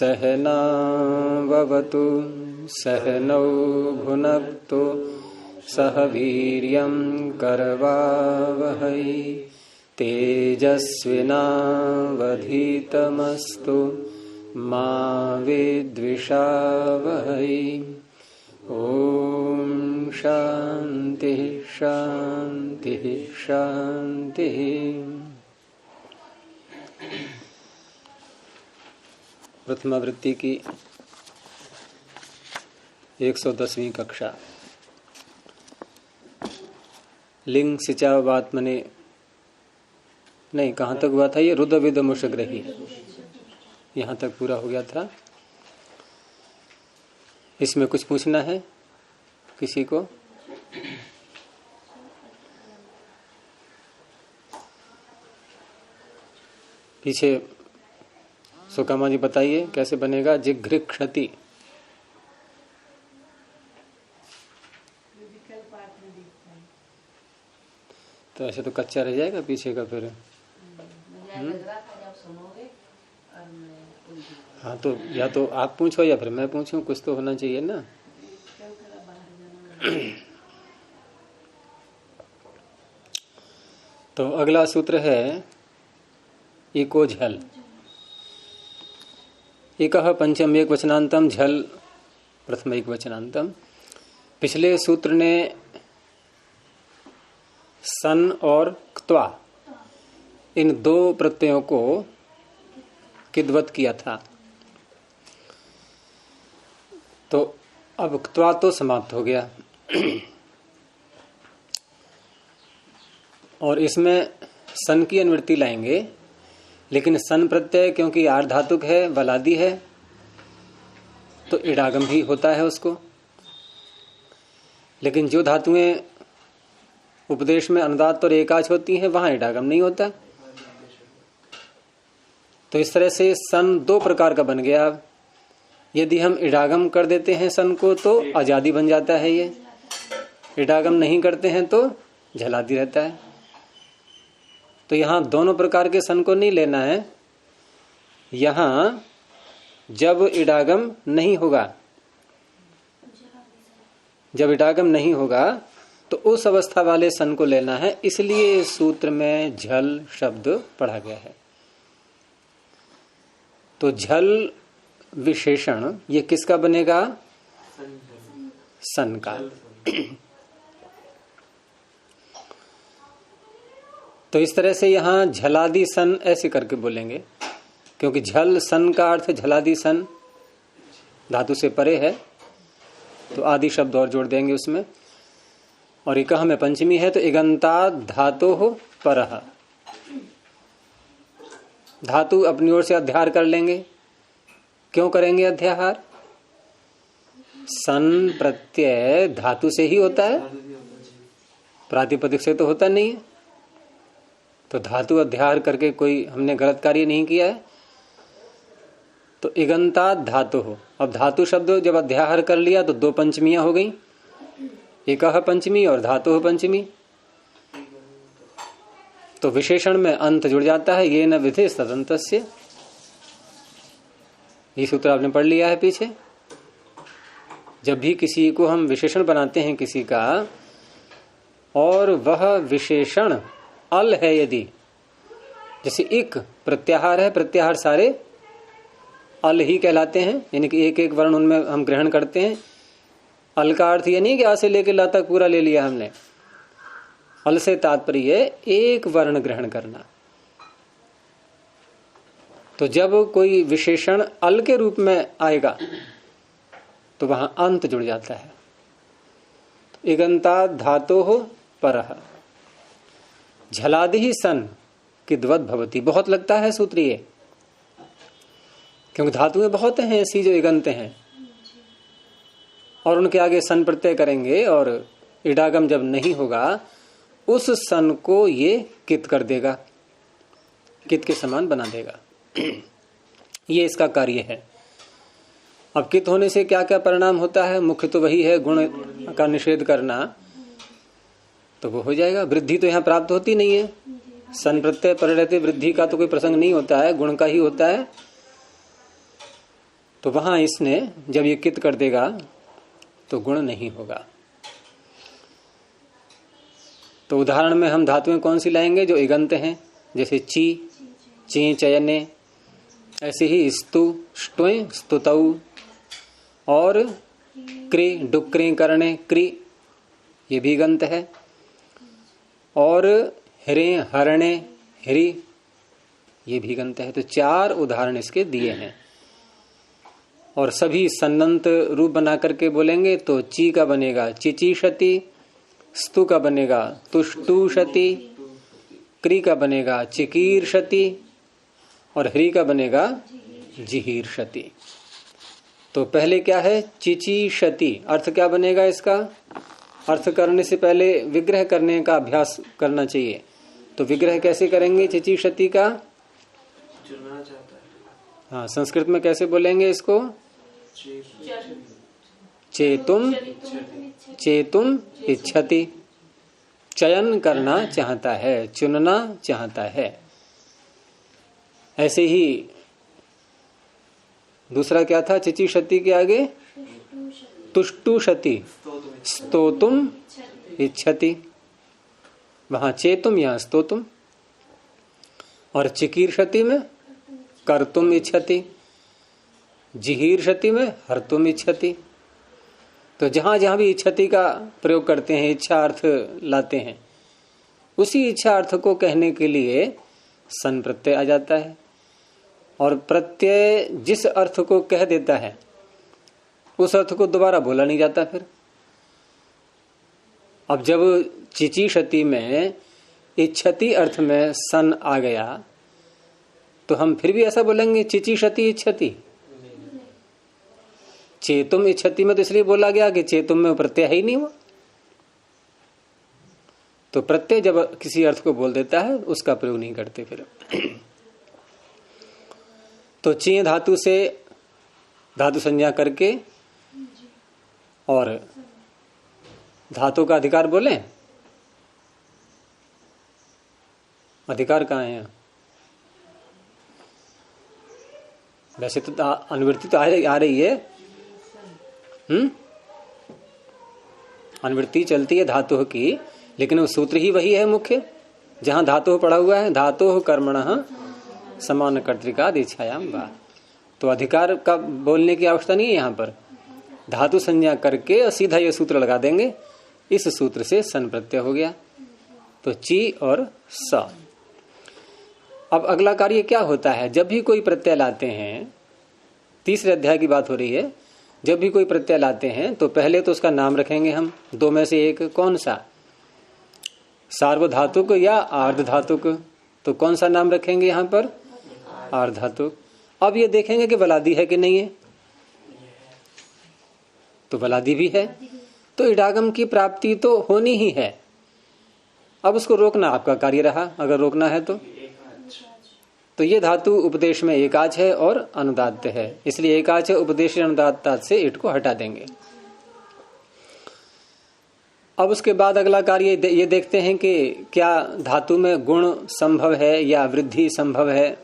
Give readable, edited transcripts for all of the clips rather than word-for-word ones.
सहनाववतु सहनौ भुनक्तु सह वीर्यं करवावहै तेजस्विनावधीतमस्तु मा विद्विषावहै। ओम शांति शांति शांति। प्रथमावृत्ति की 110वीं कक्षा। लिंग सिचावात्मने नहीं, कहाँ तक हुआ था ये? रुद्रविद मुषग्रही, यहाँ तक पूरा हो गया था। इसमें कुछ पूछना है किसी को? पीछे सुकामा जी बताइए कैसे बनेगा जिघ्रक्षति। तो ऐसे तो कच्चा रह जाएगा पीछे का फिर। हाँ, तो या तो आप पूछो या फिर मैं पूछूं, कुछ तो होना चाहिए ना। तो अगला सूत्र है इको झल। एकः पंचम एक वचनांतम झल प्रथम एक वचनांतम। पिछले सूत्र ने सन और क्त्वा इन दो प्रत्ययों को किद्वत किया था। तो अब क्त्वा तो समाप्त हो गया और इसमें सन की अनुवृत्ति लाएंगे, लेकिन सन प्रत्यय क्योंकि आर्ध धातुक है, वलादी है, तो इडागम भी होता है उसको। लेकिन जो धातुएं उपदेश में अनुदात्त और एकाच होती हैं वहां इडागम नहीं होता। तो इस तरह से सन दो प्रकार का बन गया। यदि हम इडागम कर देते हैं सन को तो आजादी बन जाता है ये, इडागम नहीं करते हैं तो झलादी रहता है। तो यहां दोनों प्रकार के सन को नहीं लेना है। यहां जब इडागम नहीं होगा, जब इडागम नहीं होगा तो उस अवस्था वाले सन को लेना है। इसलिए सूत्र में झल शब्द पढ़ा गया है। तो झल विशेषण ये किसका बनेगा? सन का। तो इस तरह से यहां झलादि सन ऐसे करके बोलेंगे, क्योंकि झल सन का अर्थ झलादि सन धातु से परे है, तो आदि शब्द और जोड़ देंगे उसमें। और इकह में पंचमी है तो इगंता धातु हो परह, धातु अपनी ओर से अध्यार कर लेंगे। क्यों करेंगे अध्याहार? सन प्रत्यय धातु से ही होता है, प्रातिपदिक से तो होता नहीं है। तो धातु अध्याहार करके कोई हमने गलत कार्य नहीं किया है। तो इगंता धातु हो, अब धातु शब्द जब अध्याहार कर लिया तो दो पंचमियां हो गई, एकह पंचमी और धातु पंचमी। तो विशेषण में अंत जुड़ जाता है, ये न विधि तदंतस्य। ये सूत्र आपने पढ़ लिया है पीछे। जब भी किसी को हम विशेषण बनाते हैं किसी का, और वह विशेषण अल है, यदि जैसे इक प्रत्याहार है, प्रत्याहार सारे अल ही कहलाते हैं, यानी कि एक एक वर्ण उनमें हम ग्रहण करते हैं। अल का अर्थ ये नहीं कि आ से लेकर ला तक पूरा ले लिया हमने। अल से तात्पर्य एक वर्ण ग्रहण करना। तो जब कोई विशेषण अल के रूप में आएगा तो वहां अंत जुड़ जाता है। इगंता धातु हो परह झलादि ही सन किद्वत भवती। बहुत लगता है सूत्र ये, क्योंकि धातुएं बहुत हैं ऐसी जो इगंत हैं और उनके आगे सन प्रत्यय करेंगे और इडागम जब नहीं होगा उस सन को ये कित कर देगा, कित के समान बना देगा। ये इसका कार्य है। अब कित होने से क्या क्या परिणाम होता है? मुख्य तो वही है गुण का निषेध करना, तो वो हो जाएगा। वृद्धि तो यहाँ प्राप्त होती नहीं है, सन प्रत्यय पर रहते वृद्धि का तो कोई प्रसंग नहीं होता है, गुण का ही होता है। तो वहां इसने जब ये कित कर देगा तो गुण नहीं होगा। तो उदाहरण में हम धातुएं कौन सी लाएंगे जो इगंत हैं, जैसे ची, ची चयने, ऐसे ही स्तु, ष्टुएं, स्तुतौ, और क्रि, डुक्री करणे, क्रि, ये भी इगंत है, और हरे, हरणे, हरि, ये भी इगंत है। तो 4 उदाहरण इसके दिए हैं और सभी सन्नंत रूप बना करके बोलेंगे तो ची का बनेगा चिचीषति, स्तु का बनेगा तुष्टुषति, क्रि का बनेगा चिकीर्षति और हरि का बनेगा जिहीर्षति। तो पहले क्या है चिचीषति, अर्थ क्या बनेगा इसका? अर्थ करने से पहले विग्रह करने का अभ्यास करना चाहिए। तो विग्रह कैसे करेंगे चिचीषति का? चुनना चाहता है। हाँ, संस्कृत में कैसे बोलेंगे इसको? चेतुम, चेतुम इच्छति, चयन करना चाहता है, चुनना चाहता है। ऐसे ही दूसरा क्या था चिचीषति के आगे? तुष्टुषति, स्तोतुम इच्छति, वहां चेतुम यहां स्तोतुम। और चिकीर्षति में कर्तुम इच्छति, जिहीर्षति में हर्तुम इच्छति। तो जहां जहां भी इच्छति का प्रयोग करते हैं, इच्छा अर्थ लाते हैं, उसी इच्छा अर्थ को कहने के लिए सन प्रत्यय आ जाता है। और प्रत्यय जिस अर्थ को कह देता है उस अर्थ को दोबारा बोला नहीं जाता फिर। अब जब चिचीषति में इच्छति अर्थ में सन आ गया तो हम फिर भी ऐसा बोलेंगे चिचीषति इच्छति? चेतुम इच्छति में तो इसलिए बोला गया कि चेतुम में प्रत्यय ही नहीं हुआ। तो प्रत्यय जब किसी अर्थ को बोल देता है उसका प्रयोग नहीं करते फिर। तो ची धातु से धातु संज्ञा करके और धातु का अधिकार बोले। अधिकार कहाँ है? वैसे तो अनुवृत्ति तो आ रही है, अनुवृत्ति चलती है धातु की, लेकिन वो सूत्र ही वही है मुख्य, जहां धातु पड़ा हुआ है धातु कर्मणः समान कर्तृका इच्छायाम वा। तो अधिकार का बोलने की आवश्यकता नहीं है यहाँ पर, धातु संज्ञा करके सीधा ये सूत्र लगा देंगे। इस सूत्र से सन प्रत्यय हो गया। तो ची और स। अब अगला कार्य क्या होता है? जब भी कोई प्रत्यय लाते हैं, तीसरे अध्याय की बात हो रही है, जब भी कोई प्रत्यय लाते हैं तो पहले तो उसका नाम रखेंगे हम, दो में से एक, कौन सा? सार्वधातुक या आर्धधातुक? तो कौन सा नाम रखेंगे यहाँ पर? आर्धधातुक। अब ये देखेंगे कि बलादी है कि नहीं है, तो बलादी भी है, तो इडागम की प्राप्ति तो होनी ही है। अब उसको रोकना आपका कार्य रहा, अगर रोकना है तो ये धातु उपदेश में एकाच है और अनुदात्त है, इसलिए एकाच है उपदेश अनुदात्त से इट को हटा देंगे। अब उसके बाद अगला कार्य ये देखते हैं कि क्या धातु में गुण संभव है या वृद्धि संभव है,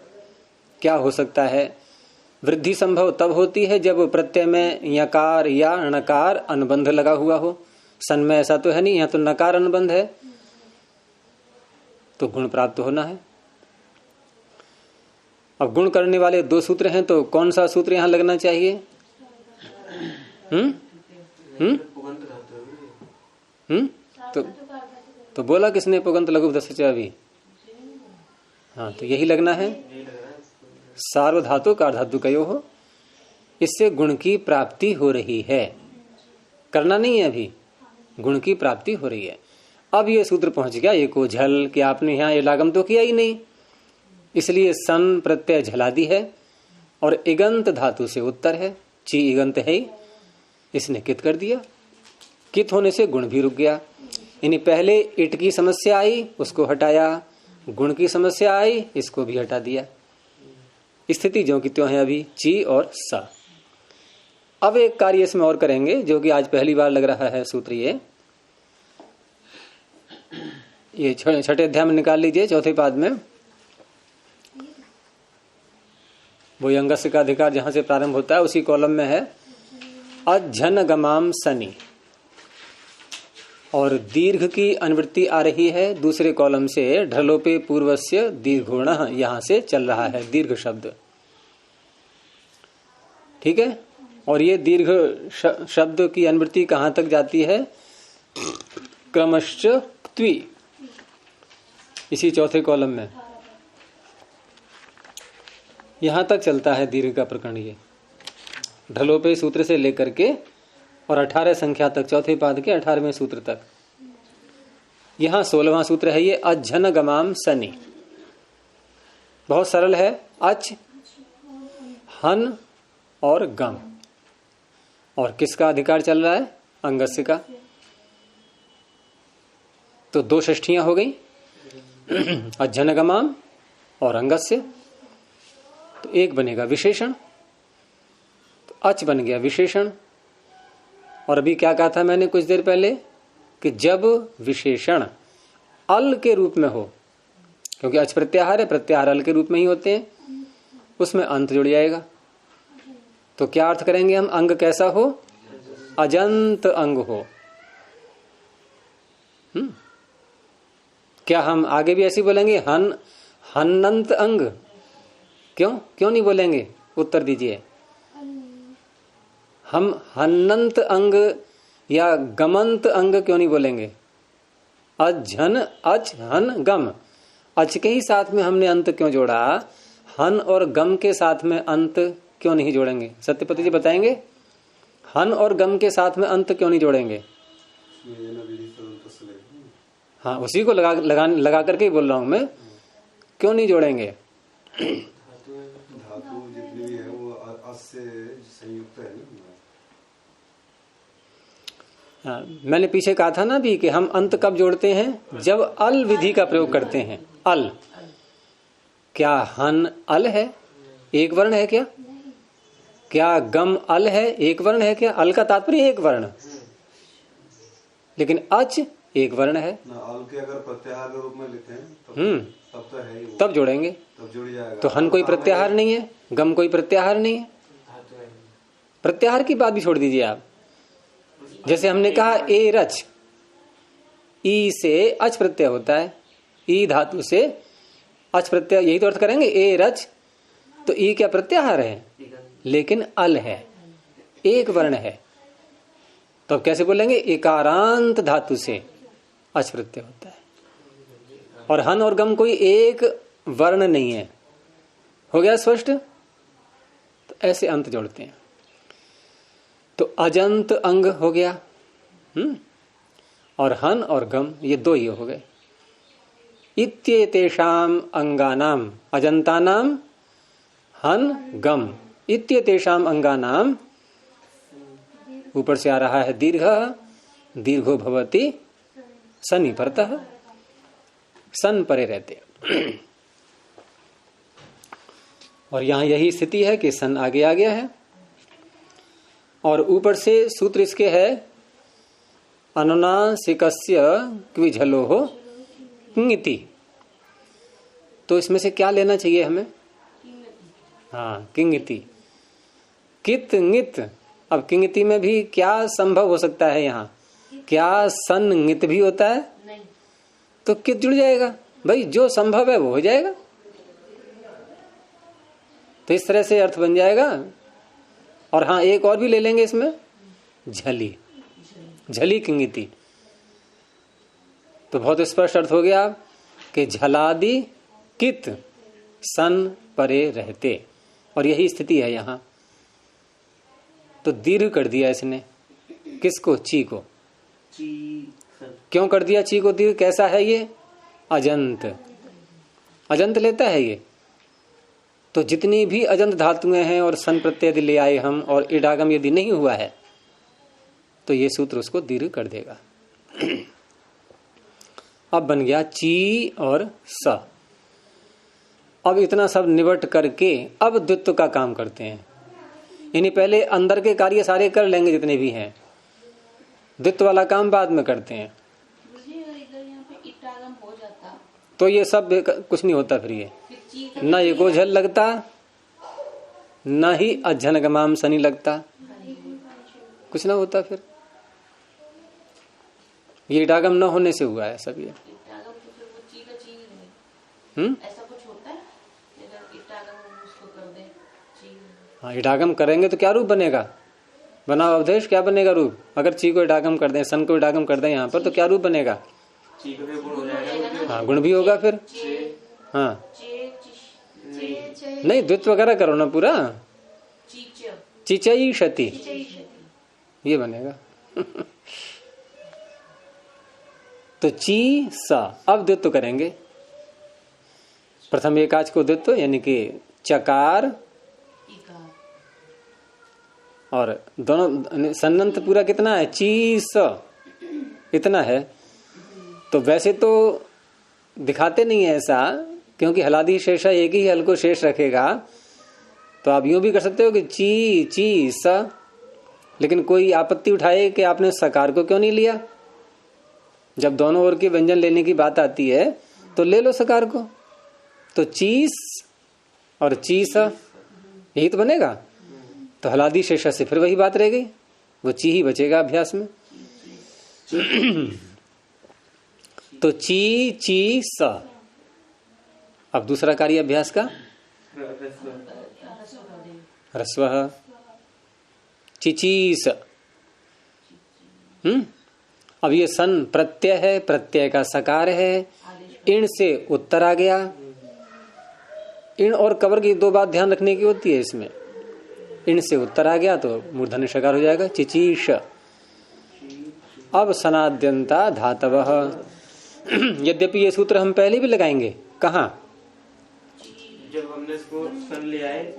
क्या हो सकता है। वृद्धि संभव तब होती है जब प्रत्यय में यकार या णकार अनुबंध लगा हुआ हो। सन में ऐसा तो है नहीं, यहाँ तो नकार अनुबंध है, तो गुण प्राप्त होना है। अब गुण करने वाले दो सूत्र हैं, तो कौन सा सूत्र यहां लगना चाहिए? तो बोला किसने पुगंत लघु दस्य अभी? हाँ, तो यही लगना है, सार्वधातु कार्धातु कयो हो। इससे गुण की प्राप्ति हो रही है, करना नहीं है अभी, गुण की प्राप्ति हो रही है। अब ये सूत्र पहुंच गया एको झल कि आपने यहाँ इलागम तो किया ही नहीं, इसलिए सन प्रत्यय झला दी है और इगंत धातु से उत्तर है, ची इगंत है, इसने कित कर दिया। कित होने से गुण भी रुक गया। यानी पहले इट की समस्या आई, उसको हटाया, गुण की समस्या आई, इसको भी हटा दिया। स्थिति जो की त्यों है अभी, ची और सा। अब एक कार्य इसमें और करेंगे जो कि आज पहली बार लग रहा है सूत्र। ये छठे अध्याय में निकाल लीजिए, चौथे पाद में। वो अंगस्य का अधिकार जहां से प्रारंभ होता है उसी कॉलम में है अज्झन गमाम सनी, और दीर्घ की अनुवृत्ति आ रही है दूसरे कॉलम से ढलोपे पूर्वस्य दीर्घोण, यहां से चल रहा है दीर्घ शब्द। ठीक है, और ये दीर्घ शब्द की अनुवृत्ति कहां तक जाती है? क्रमश्च त्वी, इसी चौथे कॉलम में यहां तक चलता है दीर्घ का प्रकरण। ये ढलोपे सूत्र से लेकर के और 18 संख्या तक, चौथे पाद के 18वें सूत्र तक। यहां 16वां सूत्र है ये अज्झन गमाम सनी। बहुत सरल है, अच, हन और गम, और किसका अधिकार चल रहा है? अंगस्य का। तो 2 षष्ठियां हो गई, अज्झन गमाम और अंगस्य। तो एक बनेगा विशेषण, तो अच बन गया विशेषण। और अभी क्या कहा था मैंने कुछ देर पहले कि जब विशेषण अल के रूप में हो, क्योंकि अच प्रत्याहार है, प्रत्याहार अल के रूप में ही होते हैं, उसमें अंत जुड़ जाएगा। तो क्या अर्थ करेंगे हम? अंग कैसा हो? अजंत अंग हो। क्या हम आगे भी ऐसे बोलेंगे हन्नंत अंग? क्यों नहीं बोलेंगे? उत्तर दीजिए। हम हन्नंत अंग या गमंत अंग क्यों नहीं बोलेंगे? अज्झन, अच, हन, गम। अच के ही साथ में हमने अंत क्यों जोड़ा? हन और गम के साथ में अंत क्यों नहीं जोड़ेंगे? सत्यपति जी बताएंगे, हन और गम के साथ में अंत क्यों नहीं जोड़ेंगे? हाँ, उसी को लगा करके ही बोल रहा हूं मैं, क्यों नहीं जोड़ेंगे? धातु जितनी भी है वो अस से संयुक्त है ना। हाँ, मैंने पीछे कहा था ना भी कि हम अंत कब जोड़ते हैं? जब अल विधि का प्रयोग करते हैं। अल, क्या हन अल है? एक वर्ण है क्या? क्या गम अल है? एक वर्ण है क्या? अल का तात्पर्य एक वर्ण, लेकिन अच एक वर्ण है ना। अल के अगर प्रत्याहार के रूप में लिखे हैं तब तो है ही, तब जोड़ेंगे, तब जुड़ जाएगा। तो हन कोई प्रत्याहार नहीं है, गम कोई प्रत्याहार नहीं है। प्रत्याहार की बात भी छोड़ दीजिए आप। जैसे हमने कहा ए रच, ई से अच प्रत्यय होता है, ई धातु से अच प्रत्यय, यही तो अर्थ करेंगे ए रच। तो ई क्या प्रत्याहार है? लेकिन अल है, एक वर्ण है। तो अब कैसे बोलेंगे? एकारांत धातु से अच प्रत्यय होता है, और हन और गम कोई एक वर्ण नहीं है। हो गया स्पष्ट? तो ऐसे अंत जोड़ते हैं। तो अजंत अंग हो गया, और हन और गम ये 2 ही हो गए। इत्येतेषाम अंगानाम, अजंतानाम हन गम, इत्येतेषाम अंगानाम, ऊपर से आ रहा है दीर्घ, दीर्घो भवति सनि परतः, सन परे रहते। और यहां यही स्थिति है कि सन आगे आ गया है, और ऊपर से सूत्र इसके है अनुनासिकस्य क्विझलोहो किंगिति। तो इसमें से क्या लेना चाहिए हमें? हाँ, किंगिति, कित ङित। अब किंगिति में भी क्या संभव हो सकता है? यहाँ क्या सन ङित भी होता है? नहीं। तो कित जुड़ जाएगा भाई, जो संभव है वो हो जाएगा। तो इस तरह से अर्थ बन जाएगा। और हाँ, एक और भी ले लेंगे इसमें, झली, झली किंगिति। तो बहुत स्पष्ट अर्थ हो गया कि झलादि कित सन परे रहते, और यही स्थिति है यहाँ। तो दीर्घ कर दिया इसने, किसको? ची को। क्यों कर दिया ची को दीर्घ? कैसा है ये? अजंत, अजंत लेता है ये। तो जितनी भी अजंत धातुएं हैं और सन प्रत्यय यदि ले आए हम, और इडागम यदि नहीं हुआ है, तो ये सूत्र उसको दीर्घ कर देगा। अब बन गया ची और स। अब इतना सब निवट करके अब द्वित्व का काम करते हैं। यानी पहले अंदर के कार्य सारे कर लेंगे जितने भी हैं, द्वित्व वाला काम बाद में करते हैं। तो ये सब कुछ नहीं होता, फिर ये ना ये गोझल लगता न ही अज्जनगमाम शनि लगता, कुछ ना होता। फिर ये इटागम न होने से हुआ है सब ये। ऐसा कुछ होता है? उसको कर दे हाँ, इटागम करेंगे तो क्या रूप बनेगा? बनाओ अवधेश, क्या बनेगा रूप? अगर ची को इटागम कर दें, सन को इटागम कर दें यहाँ पर, तो क्या रूप बनेगा? हाँ, गुण भी होगा फिर। हाँ, नहीं द्वित्व वगैरह करो ना पूरा, चिचई क्षति ये बनेगा। तो ची सा, अब द्वित्व करेंगे। प्रथम एकाच को द्वित्व, यानी कि चकार और दोनों सन्नंत पूरा कितना है? ची स इतना है। तो वैसे तो दिखाते नहीं है ऐसा, क्योंकि हलादि शेषा एक ही हल को शेष रखेगा। तो आप यूं भी कर सकते हो कि ची ची स, लेकिन कोई आपत्ति उठाए कि आपने सकार को क्यों नहीं लिया? जब दोनों ओर के व्यंजन लेने की बात आती है तो ले लो सकार को। तो चीस और चीस यही तो बनेगा। तो हलादि शेषा से फिर वही बात रह गई, वो ची ही बचेगा अभ्यास में। तो ची ची स। अब दूसरा कार्य अभ्यास का ह्रस्व चिचीस। अब ये सन प्रत्यय है, प्रत्यय का सकार है, इण से उत्तर आ गया। इण और कवर की दो बात ध्यान रखने की होती है इसमें। इण से उत्तर आ गया तो मूर्धन्य शकार हो जाएगा चिचीश। अब सनाद्यंता धातवः। यद्यपि ये सूत्र हम पहले भी लगाएंगे, कहाँ? जब हमने इसको सन लिया है।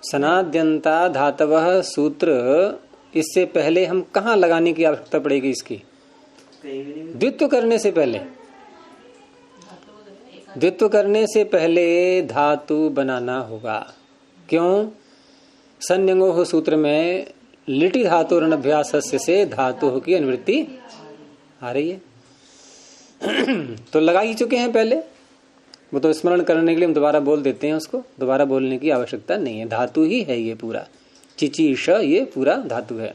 सनाद्यंता धातवः सूत्र, इससे पहले हम कहाँ लगाने की आवश्यकता पड़ेगी इसकी? द्वित्व करने से पहले। द्वित्व करने से पहले धातु बनाना होगा। क्यों? संयंगो सूत्र में लिटि धातु रणभ्यास से धातु की अनुवृत्ति आ रही है। तो लगा ही चुके हैं पहले, वो तो स्मरण करने के लिए हम दोबारा बोल देते हैं उसको, दोबारा बोलने की आवश्यकता नहीं है। धातु ही है ये पूरा, चिचीश ये पूरा धातु है।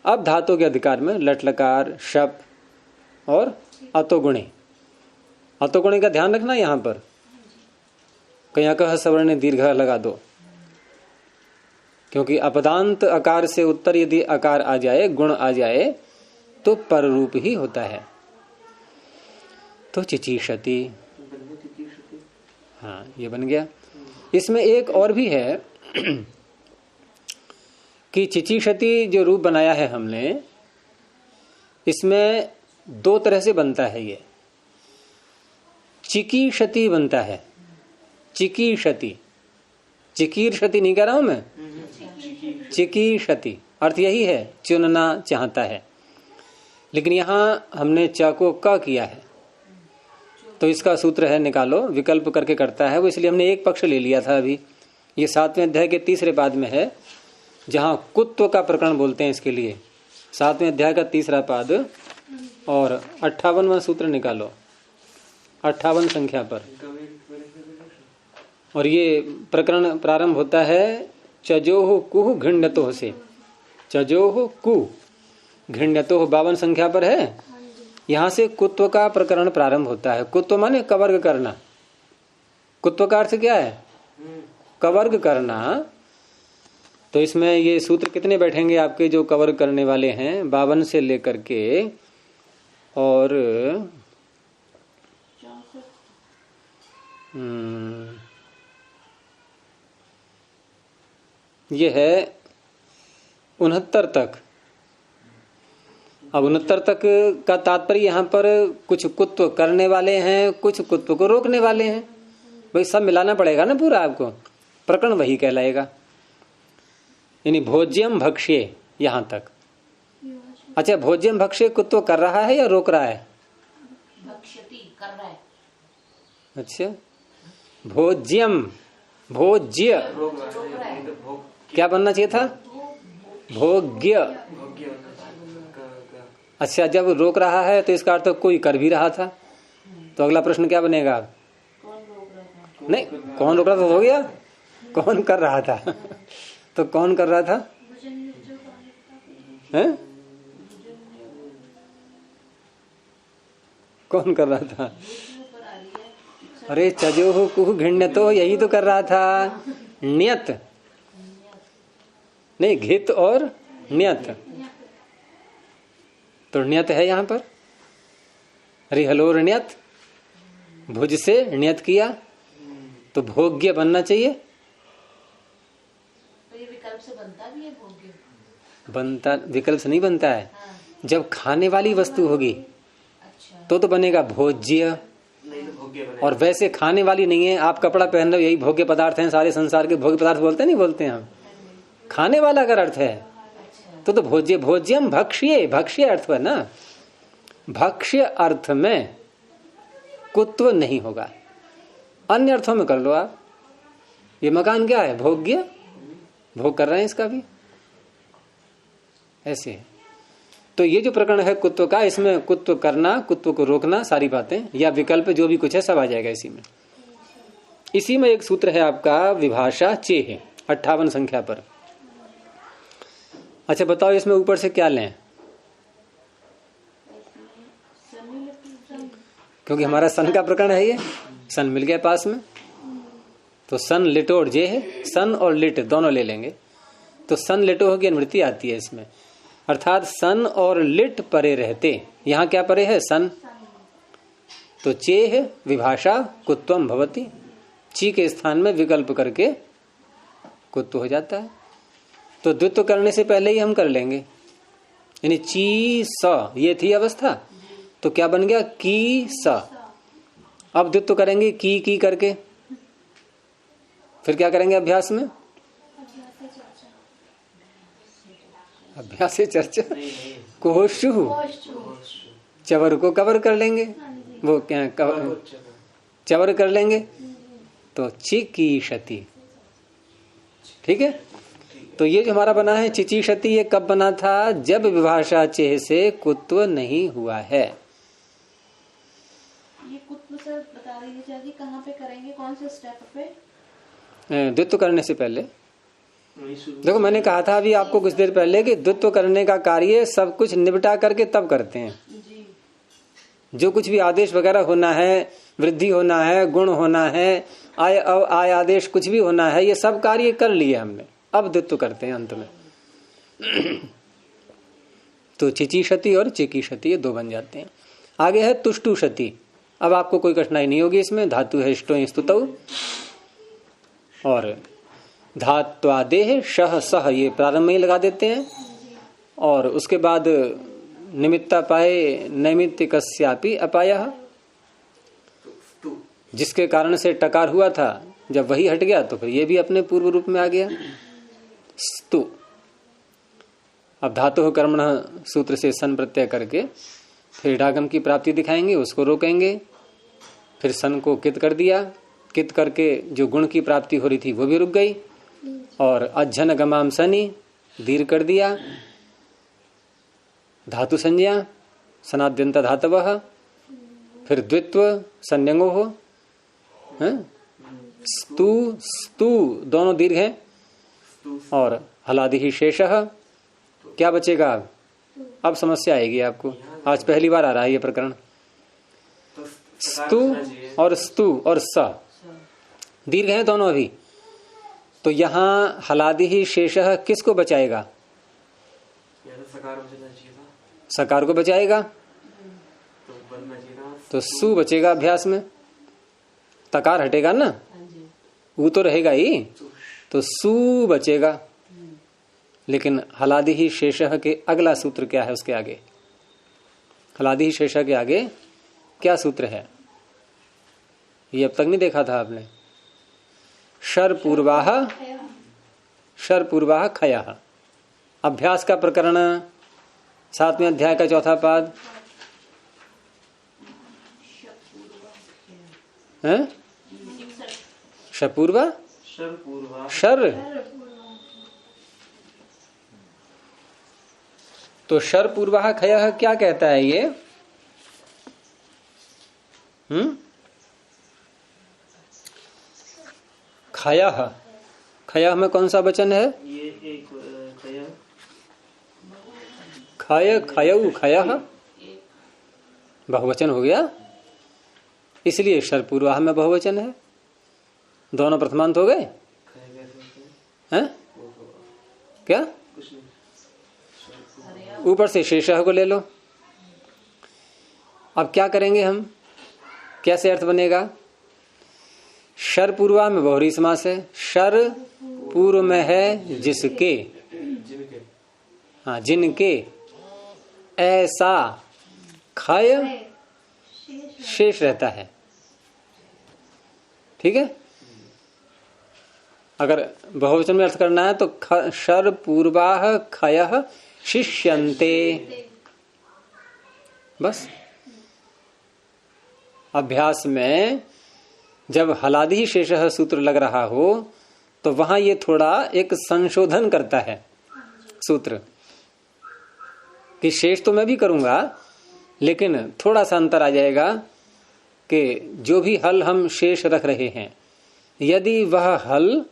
अब धातु के अधिकार में लट लकार शप और अतोगुणी। अतोगुणी का ध्यान रखना यहाँ पर, कहीं कह सवर्ण दीर्घ लगा दो, क्योंकि अपदांत आकार से उत्तर यदि आकार आ जाए, गुण आ जाए, तो पर रूप ही होता है। तो चिचीषति, हाँ ये बन गया। इसमें एक और भी है कि चिचीषति जो रूप बनाया है हमने, इसमें दो तरह से बनता है। ये चिकीषति बनता है, चिकीषति, चिकीर्षति नहीं कह रहा हूं मैं, चिकीषति अर्थ यही है, चुनना चाहता है। लेकिन यहां हमने च को क किया है, तो इसका सूत्र है, निकालो, विकल्प करके करता है वो, इसलिए हमने एक पक्ष ले लिया था। अभी ये 7वें अध्याय के तीसरे पाद में है, जहां कुत्व का प्रकरण बोलते हैं। इसके लिए 7वें अध्याय का तीसरा पाद और 58वां सूत्र निकालो, 58 संख्या पर। और ये प्रकरण प्रारंभ होता है चजोह कुह घृण्यतोह से। चजोह कु घृण्यतोह 52 संख्या पर है। यहां से कुत्व का प्रकरण प्रारंभ होता है। कुत्व माने कवर्ग करना। कुत्व का अर्थ क्या है? कवर्ग करना। तो इसमें ये सूत्र कितने बैठेंगे आपके जो कवर्ग करने वाले हैं? 52 से लेकर के और ये है 69 तक। अब 69 तक का तात्पर्य यहाँ पर कुछ कुत्व करने वाले हैं, कुछ कुत्व को रोकने वाले हैं। भाई सब मिलाना पड़ेगा ना पूरा, आपको प्रकरण वही कहलाएगा। यानी भोज्यम भक्ष्य यहां तक। अच्छा, भोज्यम भक्ष्य कुत्व कर रहा है या रोक रहा है? भक्ष्यति कर रहा है। अच्छा, भोज्यम, भोज्य क्या बनना चाहिए था? भोग्य। अच्छा, जब रोक रहा है तो इसका अर्थ कोई कर भी रहा था। तो अगला प्रश्न क्या बनेगा? नहीं, कौन रोक रहा था हो गया, कौन कर रहा था? तो कौन कर रहा था? हैं? कौन कर रहा था? अरे चजो कुह घृण्य, तो यही तो कर रहा था। नियत नहीं, घित और नियत। तो नियत है यहां पर। रिहलोर नियत, भुज से नियत किया तो भोग्य बनना चाहिए। तो ये विकल्प से बनता भी है भोग्य? बनता, विकल्प से नहीं बनता है। हाँ। जब खाने वाली वस्तु होगी अच्छा। तो बनेगा भोज्य, नहीं तो भोग्य बने। और वैसे खाने वाली नहीं है। आप कपड़ा पहन रहे हो, यही भोग्य पदार्थ हैं। सारे संसार के भोग्य पदार्थ बोलते नहीं बोलते हैं हम? खाने वाला अगर अर्थ है तो भोज्य, भोज्यम भक्ष्य, भक्ष्य अर्थ है ना। भक्ष्य अर्थ में कुत्व नहीं होगा। अन्य अर्थों में कर लो आप। ये मकान क्या है? भोग्य, भोग कर रहे हैं इसका भी, ऐसे है। तो ये जो प्रकरण है कुत्व का, इसमें कुत्व करना, कुत्व को रोकना, सारी बातें या विकल्प जो भी कुछ है सब आ जाएगा इसी में। इसी में एक सूत्र है आपका विभाषा चेह, 58 संख्या पर। अच्छा बताओ इसमें ऊपर से क्या लें? क्योंकि हमारा सन का प्रकरण है ये, सन मिल गया पास में, तो सन लिटो और जे है। सन और लिट दोनों ले लेंगे तो सन लिटो की अनुवृत्ति आती है इसमें। अर्थात सन और लिट परे रहते, यहाँ क्या परे है? सन। तो चेह विभाषा कुत्वम भवति, ची के स्थान में विकल्प करके कुत्व हो जाता है। तो द्वित्व करने से पहले ही हम कर लेंगे, यानी ची स ये थी अवस्था, तो क्या बन गया? की स। अब द्वित्व करेंगे की करके, फिर क्या करेंगे अभ्यास में? अभ्यास से चर्चा, कोशु, चवर को कवर कर लेंगे, वो क्या चवर कर लेंगे तो चिकीशति। ठीक है। तो ये जो हमारा बना है चिचीशति, ये कब बना था? जब विभाषा चेह से कुत्व नहीं हुआ है। ये कुत्व सर बता दीजिए कहाँ पे करेंगे, कौन से स्टेप पे? द्वित्व करने से पहले। देखो मैंने कहा था अभी आपको कुछ देर पहले कि द्वित्व करने का कार्य सब कुछ निपटा करके तब करते हैं। जी। जो कुछ भी आदेश वगैरह होना है, वृद्धि होना है, गुण होना है, आय आदेश कुछ भी होना है, ये सब कार्य कर लिए हमने, अब द्वित्व करते हैं अंत में। तो चिचीशति और चिकीशति ये दो बन जाते हैं। आगे है तुष्टुशति। अब आपको कोई कठिनाई नहीं होगी इसमें। धातु है इष्टो स्तुतौ, और धात्वादेह शह सह ये प्रारंभ में ही लगा देते हैं, और उसके बाद निमित्ता पाए नैमित्तिकस्यापि अपायः, जिसके कारण से टकार हुआ था, जब वही हट गया तो फिर ये भी अपने पूर्व रूप में आ गया स्तु। अब धातु कर्मण सूत्र से सन प्रत्यय करके फिर डागम की प्राप्ति दिखाएंगे, उसको रोकेंगे। फिर सन को कित कर दिया, कित करके जो गुण की प्राप्ति हो रही थी वो भी रुक गई, और अज्जन गमाम सनी दीर्घ कर दिया। धातु संज्ञा सनाद्यंत धातवः, फिर द्वित्व संयंगो हो, स्तु स्तु दोनों दीर्घ हैं, और हलादि ही शेषः। क्या बचेगा? अब समस्या आएगी आपको, आज पहली बार आ रहा है ये प्रकरण। स्तु और स्तु और स दीर्घ हैं दोनों अभी, तो यहाँ हलादि ही शेषः किसको बचाएगा? सकार को बचाएगा, तो सु बचेगा अभ्यास में। तकार हटेगा ना, वो तो रहेगा ही, तो सु बचेगा। लेकिन हलादि ही शेषः के अगला सूत्र क्या है? उसके आगे हलादि ही शेषः के आगे क्या सूत्र है? ये अब तक नहीं देखा था आपने। शर पूर्वाह, शर पूर्वाह खयः। अभ्यास का प्रकरण 7वें अध्याय का 4था पाद है। शपूर्वा शर, तो शर पूर्वाह खयः क्या कहता है ये? खयः खया में कौन सा वचन है? ये एक खया, खय खयऊ खया बहुवचन हो गया, इसलिए शर पूर्वाह में बहुवचन है। दोनों प्रथमांत हो गए खया कैसे होते हैं? हैं? क्या? कुछ नहीं। ऊपर से शेषः को ले लो। अब क्या करेंगे हम, कैसे अर्थ बनेगा? शर पूर्वा में बहुरी समास है। शर पूर्व में है जिसके, जिनके, हाँ जिनके, ऐसा खय शेष रहता है। ठीक है, अगर बहुवचन में अर्थ करना है तो शर पूर्वाह खयः शिष्यन्ते, बस। अभ्यास में जब हलादि शेषः सूत्र लग रहा हो तो वहां ये थोड़ा एक संशोधन करता है सूत्र, कि शेष तो मैं भी करूंगा लेकिन थोड़ा सा अंतर आ जाएगा कि जो भी हल हम शेष रख रहे हैं, यदि वह हल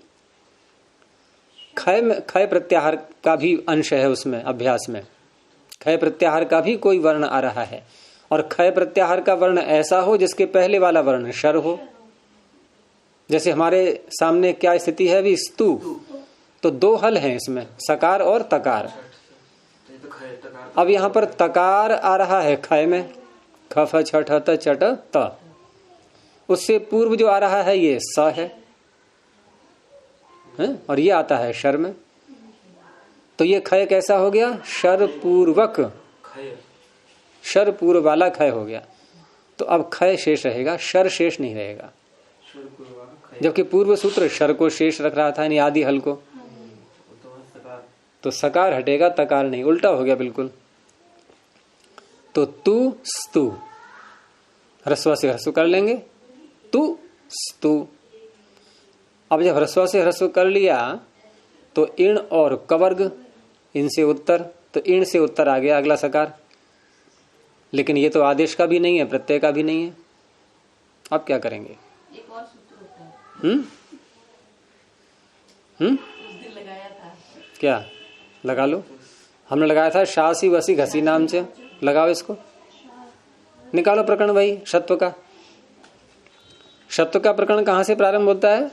खय प्रत्याहार का भी अंश है, उसमें अभ्यास में खय प्रत्याहार का भी कोई वर्ण आ रहा है, और खय प्रत्याहार का वर्ण ऐसा हो जिसके पहले वाला वर्ण शर हो। जैसे हमारे सामने क्या स्थिति है अभी, स्तु, तो दो हल हैं इसमें, सकार और तकार। अब यहाँ पर तकार आ रहा है खय में, ख फ छ ठ त चट त, उससे पूर्व जो आ रहा है ये स है, और ये आता है शर में। तो ये खय कैसा हो गया? शर पूर्वक, शर पूर्व वाला खय हो गया। तो अब खय शेष रहेगा, शर शेष नहीं रहेगा। जबकि पूर्व सूत्र शर को शेष रख रहा था, यानी आदि हल को, तो सकार हटेगा, तकार नहीं, उल्टा हो गया बिल्कुल। तो तू स्तु, ह्रस्व से ह्रस्व कर लेंगे, तू स्तु। अब जब ह्रस्व से ह्रस्व कर लिया तो इण और कवर्ग, इनसे उत्तर, तो इण से उत्तर आ गया अगला सकार। लेकिन ये तो आदेश का भी नहीं है, प्रत्यय का भी नहीं है। अब क्या करेंगे? एक और सूत्र होता है। उस दिन लगाया था। क्या लगा लो? हमने लगाया था शासी वसी घसी नाम से, लगाओ इसको, निकालो प्रकरण भाई। शत्व का, शत्व का प्रकरण कहां से प्रारंभ होता है?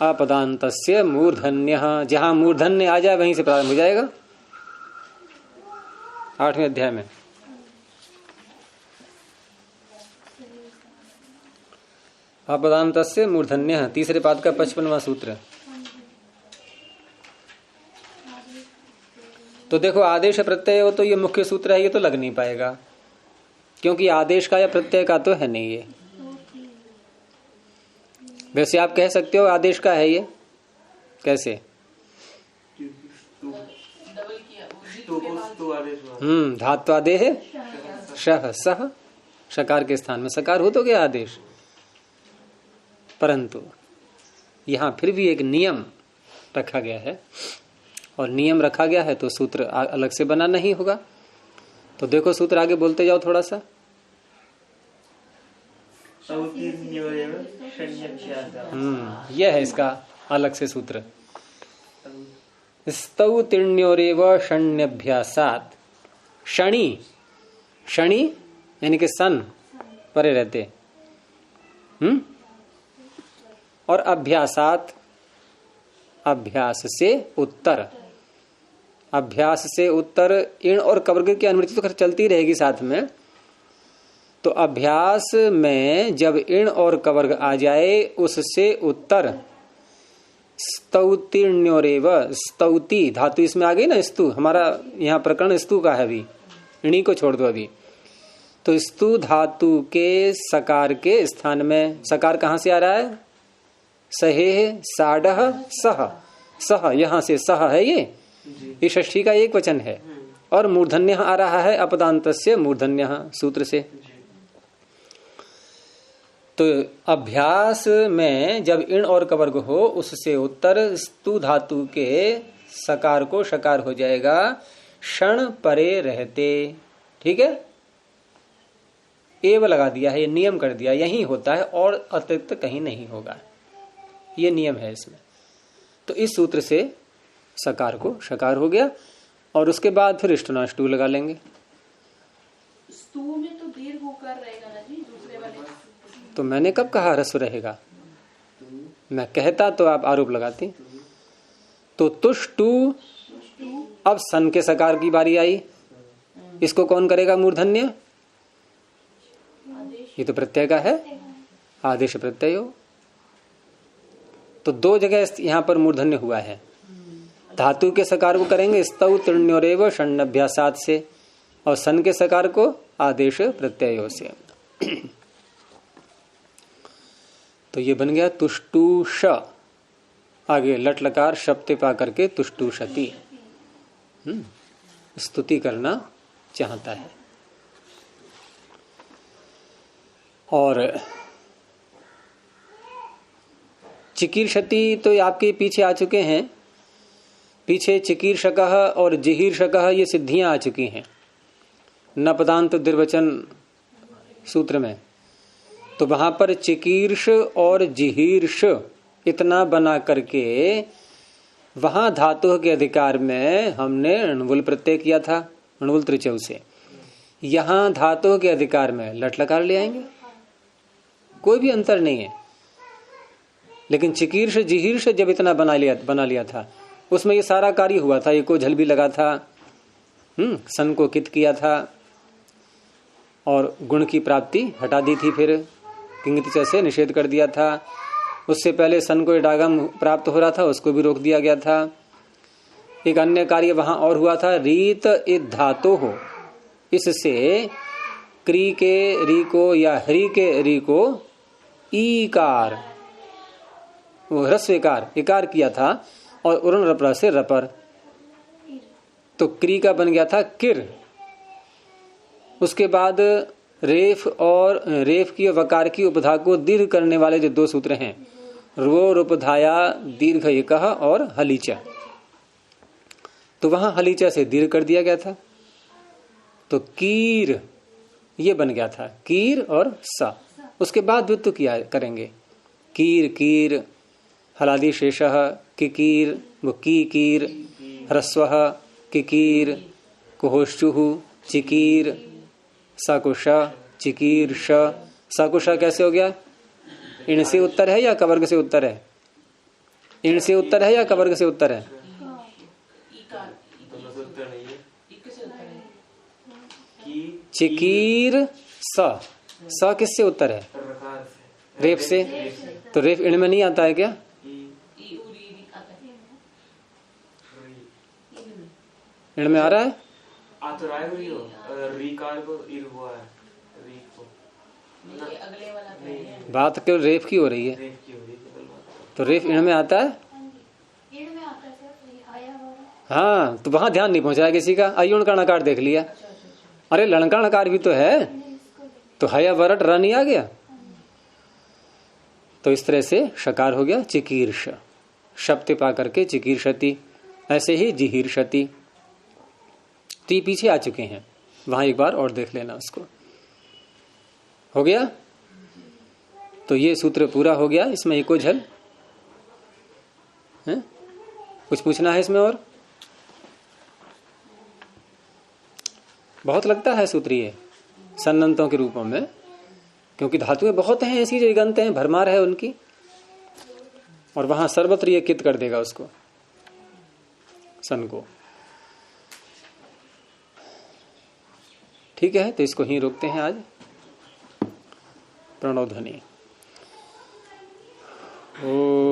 अपदान्तस्य मूर्धन्यः, जहां मूर्धन्य आ जाए वहीं से प्रारंभ हो जाएगा। 8वें अध्याय में अपदान्तस्य मूर्धन्यः, तीसरे पाद का 55वां सूत्र। तो देखो आदेश प्रत्यय हो तो ये मुख्य सूत्र है, ये तो लग नहीं पाएगा, क्योंकि आदेश का या प्रत्यय का तो है नहीं ये। वैसे आप कह सकते हो आदेश का है ये, कैसे? डबल किया, धात्वादेह शह सह, शकार के स्थान में सकार हो तो गया आदेश। परंतु यहां फिर भी एक नियम रखा गया है, और नियम रखा गया है तो सूत्र अलग से बना नहीं होगा। तो देखो सूत्र आगे बोलते जाओ थोड़ा सा। यह है इसका अलग से सूत्र, स्तौतीर्ण्योरेव षण्यभ्यासात्। शनि, शनि यानी कि सन परे रहते, और अभ्यासात, अभ्यास से उत्तर, अभ्यास से उत्तर, इण और कवर्ग की अनुवृत्ति तो चलती रहेगी साथ में। तो अभ्यास में जब इण और कवर्ग आ जाए उससे उत्तर, स्तौतीर्ण्योरेव, स्तौति धातु इसमें आ गई ना, स्तु, हमारा यहाँ प्रकरण स्तु का है, अभी इणी को छोड़ दो अभी। तो स्तु धातु के सकार के स्थान में, सकार कहाँ से आ रहा है? सहे साडह सह, सह यहां से सह है, ये षष्ठी का एक वचन है, और मूर्धन्य आ रहा है अपदान्तस्य मूर्धन्य सूत्र से। तो अभ्यास में जब इण और कवर्ग हो उससे उत्तर स्तु धातु के सकार को शकार हो जाएगा, क्षण परे रहते। ठीक है, एव लगा दिया है, ये नियम कर दिया, यही होता है और अतिरिक्त कहीं नहीं होगा, ये नियम है इसमें। तो इस सूत्र से सकार को शकार हो गया और उसके बाद फिर इष्टनाष्टु लगा लेंगे। स्तू में तो दीर्घ उकार रहेगा ना जी, दूसरे वाले। तो मैंने कब कहा ह्रस्व रहेगा? मैं कहता तो आप आरोप लगाती। तो तुष्टु, अब सन के सकार की बारी आई, इसको कौन करेगा मूर्धन्य? ये तो प्रत्यय का है, आदेश प्रत्यय हो। तो दो जगह यहां पर मूर्धन्य हुआ है। धातु के सकार को करेंगे स्तौ तृण्योरेव षण्णभ्यासात से, और सन के सकार को आदेश प्रत्ययों से। तो ये बन गया तुष्टुष। आगे लट लकार शब्द पा करके तुष्टुषति, स्तुति करना चाहता है। और चिकीर्षति तो आपके पीछे आ चुके हैं, पीछे चिकीर्षकः और जिहीर्षकः ये सिद्धियां आ चुकी हैं न पदांत निर्वचन सूत्र में। तो वहां पर चिकीर्ष और जिहीर्ष इतना बना करके वहां धातु के अधिकार में हमने णुवुल प्रत्यय किया था, णुवुल त्रिचौ से। यहां धातु के अधिकार में लट लकार ले आएंगे, कोई भी अंतर नहीं है। लेकिन चिकीर्ष जिहीर्ष जब इतना बना लिया था, उसमें ये सारा कार्य हुआ था, एको झल भी लगा था, सन को कित किया था और गुण की प्राप्ति हटा दी थी, फिर किंगति से निषेध कर दिया था। उससे पहले सन को इडागम प्राप्त हो रहा था, उसको भी रोक दिया गया था। एक अन्य कार्य वहां और हुआ था, रीत इत धातु हो, इससे क्री के री को या हरि के री को ईकार, वो ह्रस्वकार इकार किया था, और उरण रपरा से रपर, तो क्री का बन गया था किर। उसके बाद रेफ और रेफ की वकार की उपधा को दीर्घ करने वाले जो दो सूत्र हैं, रो रूपधाया दीर्घ एकह और हलीचा, तो वहां हलीचा से दीर्घ कर दिया गया था। तो कीर ये बन गया था, कीर और सा। उसके बाद द्वित्व किया करेंगे, कीर कीर, हलादि शेषः किकीर, वो की कीर, ह्रस्वः किकीर, कुहोश्चुः चिकीर, सकुश चिकीर श। सकुश कैसे हो गया? इण से उत्तर है या कवर्ग से उत्तर है? इण से उत्तर है या कवर्ग से उत्तर है? चिकीर स किससे उत्तर है? रेफ से। तो रेफ इण में नहीं आता है क्या? इण में आ रहा है? आ तो रहा है, रीकार को इर हुआ है, री को अगले वाला बात क्यों रेफ की हो रही है? रेफ की हो रही है। तो रेफ इण में आता है? हाँ, तो वहां ध्यान नहीं पहुंचाया किसी का। अयुण का नकार देख लिया, अरे लणका नकार भी तो है, तो हया वरट र नहीं आ गया। तो इस तरह से शकार हो गया चिकीर्ष, शब्द पा करके चिकीर्षति। ऐसे ही जिहीर्षति, तो ये पीछे आ चुके हैं, वहां एक बार और देख लेना उसको। हो गया? तो ये सूत्र पूरा हो गया। इसमें एको झल है? कुछ पूछना है इसमें और? बहुत लगता है सूत्र ये सन्नंतों के रूपों में, क्योंकि धातुएं बहुत हैं ऐसी जो इगंत हैं, भरमार है उनकी, और वहां सर्वत्र ये कित कर देगा उसको, सन को। ठीक है, तो इसको ही रोकते हैं आज। प्रणव ध्वनि। ओ